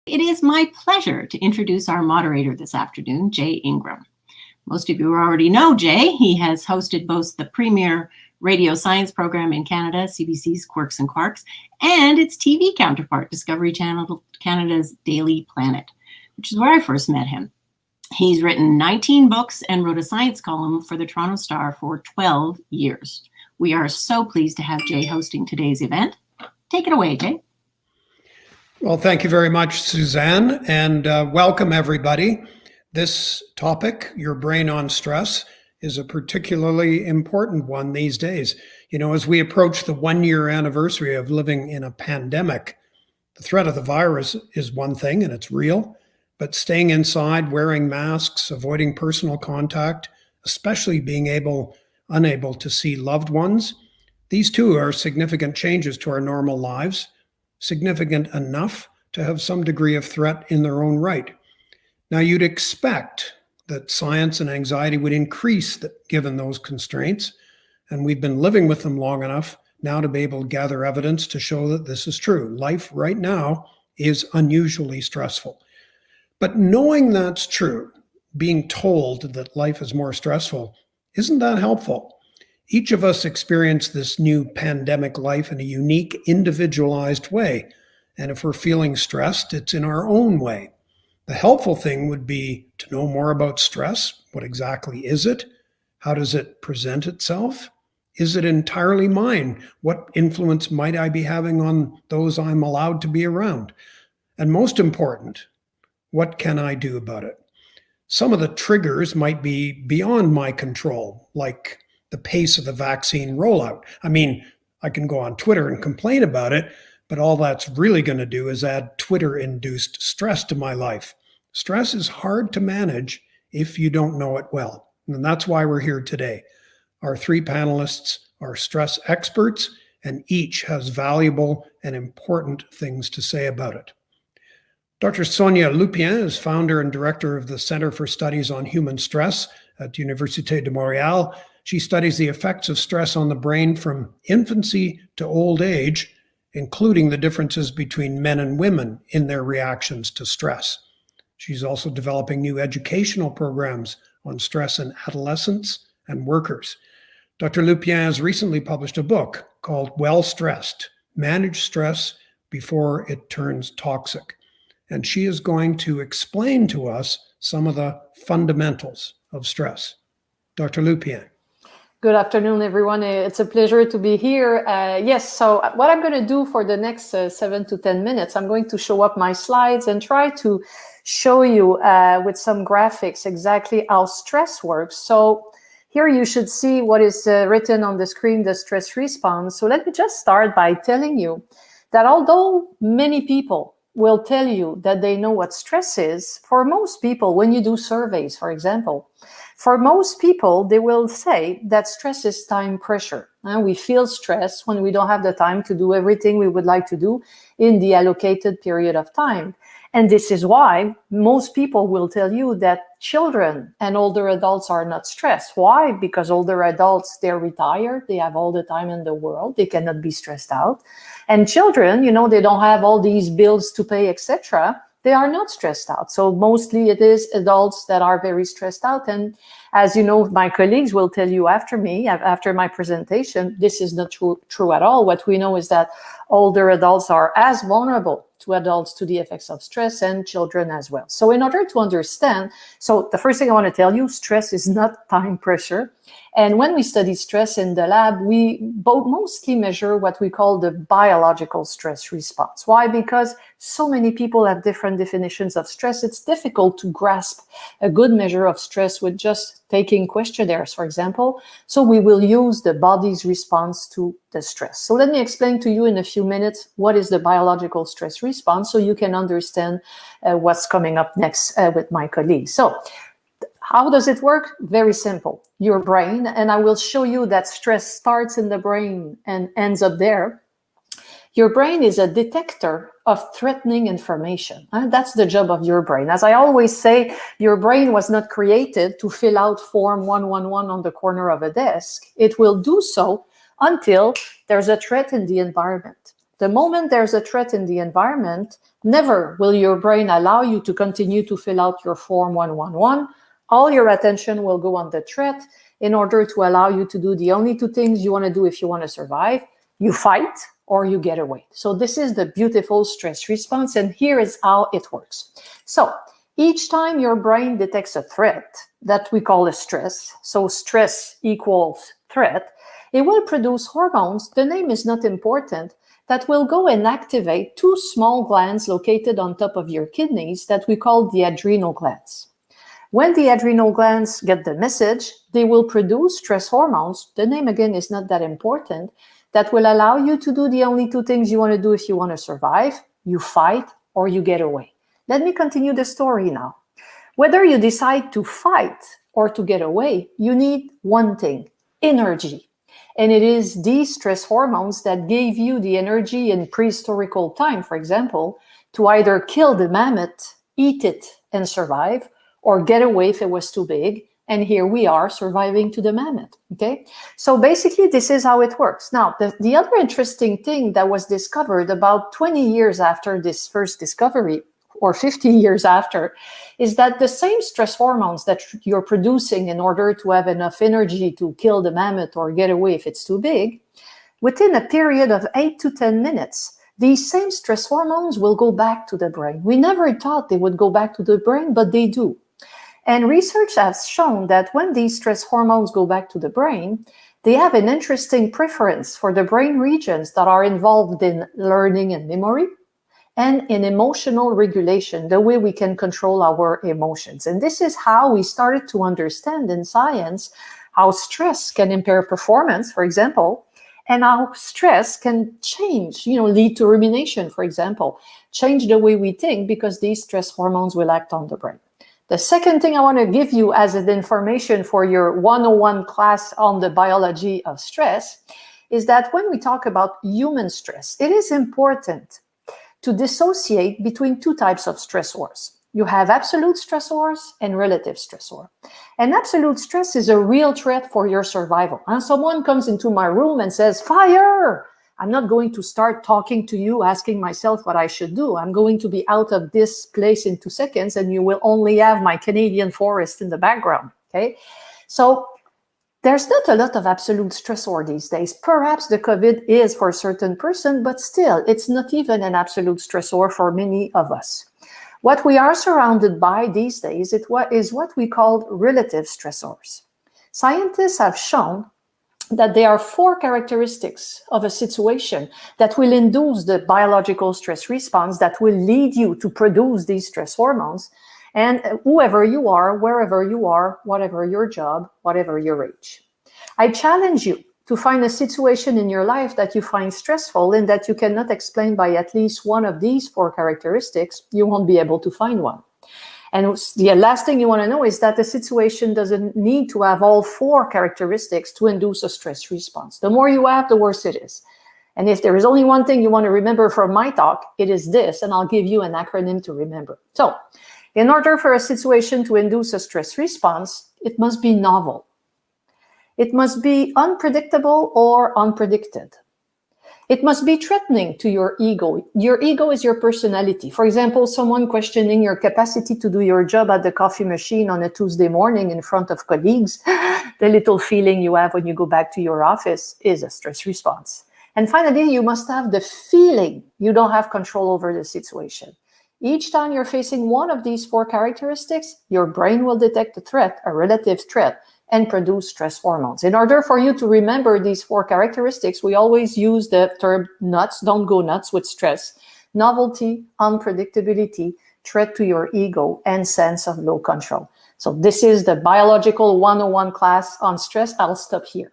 It is my pleasure to introduce our moderator this afternoon, Jay Ingram. Most of you already know Jay. He has hosted both the premier radio science program in Canada, CBC's Quirks and Quarks, and its TV counterpart, Discovery Channel Canada's Daily Planet, which is where I first met him. He's written 19 books and wrote a science column for the Toronto Star for 12 years. We are so pleased to have Jay hosting today's event. Take it away, Jay. Well, thank you very much, Suzanne, and welcome everybody. This topic, your brain on stress, is a particularly important one these days. You know, as we approach the 1-year anniversary of living in a pandemic, the threat of the virus is one thing and it's real, but staying inside, wearing masks, avoiding personal contact, especially being unable to see loved ones, these too are significant changes to our normal lives. Significant enough to have some degree of threat in their own right. Now, you'd expect that science and anxiety would increase given those constraints, and we've been living with them long enough now to be able to gather evidence to show that this is true. Life right now is unusually stressful. But knowing that's true, being told that life is more stressful, isn't that helpful? Each of us experience this new pandemic life in a unique, individualized way. And if we're feeling stressed, it's in our own way. The helpful thing would be to know more about stress. What exactly is it? How does it present itself? Is it entirely mine? What influence might I be having on those I'm allowed to be around? And most important, what can I do about it? Some of the triggers might be beyond my control, like the pace of the vaccine rollout. I mean, I can go on Twitter and complain about it, but all that's really going to do is add Twitter-induced stress to my life. Stress is hard to manage if you don't know it well. And that's why we're here today. Our 3 panelists are stress experts, and each has valuable and important things to say about it. Dr. Sonia Lupien is founder and director of the Center for Studies on Human Stress at Université de Montréal. She studies the effects of stress on the brain from infancy to old age, including the differences between men and women in their reactions to stress. She's also developing new educational programs on stress in adolescents and workers. Dr. Lupien has recently published a book called Well Stressed: Manage Stress Before It Turns Toxic. And she is going to explain to us some of the fundamentals of stress. Dr. Lupien. Good afternoon, everyone. It's a pleasure to be here. Yes, so what I'm going to do for the next 7 to 10 minutes, I'm going to show up my slides and try to show you with some graphics exactly how stress works. So here you should see what is written on the screen, the stress response. So let me just start by telling you that although many people will tell you that they know what stress is, for most people, when you do surveys, for example, for most people, they will say that stress is time pressure. We feel stress when we don't have the time to do everything we would like to do in the allocated period of time. And this is why most people will tell you that children and older adults are not stressed. Why? Because older adults, they're retired, they have all the time in the world, they cannot be stressed out. And children, you know, they don't have all these bills to pay, etc. They are not stressed out. So mostly it is adults that are very stressed out. And as you know, my colleagues will tell you after me, after my presentation, this is not true at all. What we know is that older adults are as vulnerable to adults to the effects of stress, and children as well. So in order to understand, so the first thing I want to tell you, stress is not time pressure. And when we study stress in the lab, we mostly measure what we call the biological stress response. Why? Because so many people have different definitions of stress. It's difficult to grasp a good measure of stress with just taking questionnaires, for example. So we will use the body's response to the stress. So let me explain to you in a few minutes what is the biological stress response so you can understand what's coming up next with my colleagues. So how does it work? Very simple. Your brain, and I will show you that stress starts in the brain and ends up there. Your brain is a detector of threatening information. That's the job of your brain. As I always say, your brain was not created to fill out form 111 on the corner of a desk. It will do so until there's a threat in the environment. The moment there's a threat in the environment, never will your brain allow you to continue to fill out your form 111. All your attention will go on the threat in order to allow you to do the only two things you want to do if you want to survive. You fight or you get away. So this is the beautiful stress response, and here is how it works. So each time your brain detects a threat that we call a stress, so stress equals threat, it will produce hormones, the name is not important, that will go and activate two small glands located on top of your kidneys that we call the adrenal glands. When the adrenal glands get the message, they will produce stress hormones, the name again is not that important, that will allow you to do the only two things you want to do if you want to survive. You fight or you get away. Let me continue the story now. Whether you decide to fight or to get away, you need one thing, energy. And it is these stress hormones that gave you the energy in prehistorical time, for example, to either kill the mammoth, eat it and survive, or get away if it was too big. And here we are surviving to the mammoth, okay? So basically, this is how it works. Now, the other interesting thing that was discovered about 20 years after this first discovery, or 50 years after, is that the same stress hormones that you're producing in order to have enough energy to kill the mammoth or get away if it's too big, within a period of 8 to 10 minutes, these same stress hormones will go back to the brain. We never thought they would go back to the brain, but they do. And research has shown that when these stress hormones go back to the brain, they have an interesting preference for the brain regions that are involved in learning and memory, and in emotional regulation, the way we can control our emotions. And this is how we started to understand in science how stress can impair performance, for example, and how stress can change, lead to rumination, for example, change the way we think because these stress hormones will act on the brain. The second thing I want to give you as an information for your 101 class on the biology of stress is that when we talk about human stress, it is important to dissociate between two types of stressors. You have absolute stressors and relative stressor. And absolute stress is a real threat for your survival. And someone comes into my room and says, fire! I'm not going to start talking to you, asking myself what I should do. I'm going to be out of this place in 2 seconds, and you will only have my Canadian forest in the background, okay? So there's not a lot of absolute stressor these days. Perhaps the COVID is for a certain person, but still, it's not even an absolute stressor for many of us. What we are surrounded by these days is what we call relative stressors. Scientists have shown that there are 4 characteristics of a situation that will induce the biological stress response that will lead you to produce these stress hormones. And whoever you are, wherever you are, whatever your job, whatever your age. I challenge you to find a situation in your life that you find stressful and that you cannot explain by at least one of these 4 characteristics. You won't be able to find one. And the last thing you want to know is that the situation doesn't need to have all 4 characteristics to induce a stress response. The more you have, the worse it is. And if there is only one thing you want to remember from my talk, it is this, and I'll give you an acronym to remember. So, in order for a situation to induce a stress response, it must be novel. It must be unpredictable or unpredicted. It must be threatening to your ego. Your ego is your personality. For example, someone questioning your capacity to do your job at the coffee machine on a Tuesday morning in front of colleagues, the little feeling you have when you go back to your office is a stress response. And finally, you must have the feeling you don't have control over the situation. Each time you're facing one of these 4 characteristics, your brain will detect a threat, a relative threat, and produce stress hormones. In order for you to remember these 4 characteristics, we always use the term nuts, don't go nuts with stress. Novelty, unpredictability, threat to your ego, and sense of low control. So this is the biological 101 class on stress. I'll stop here.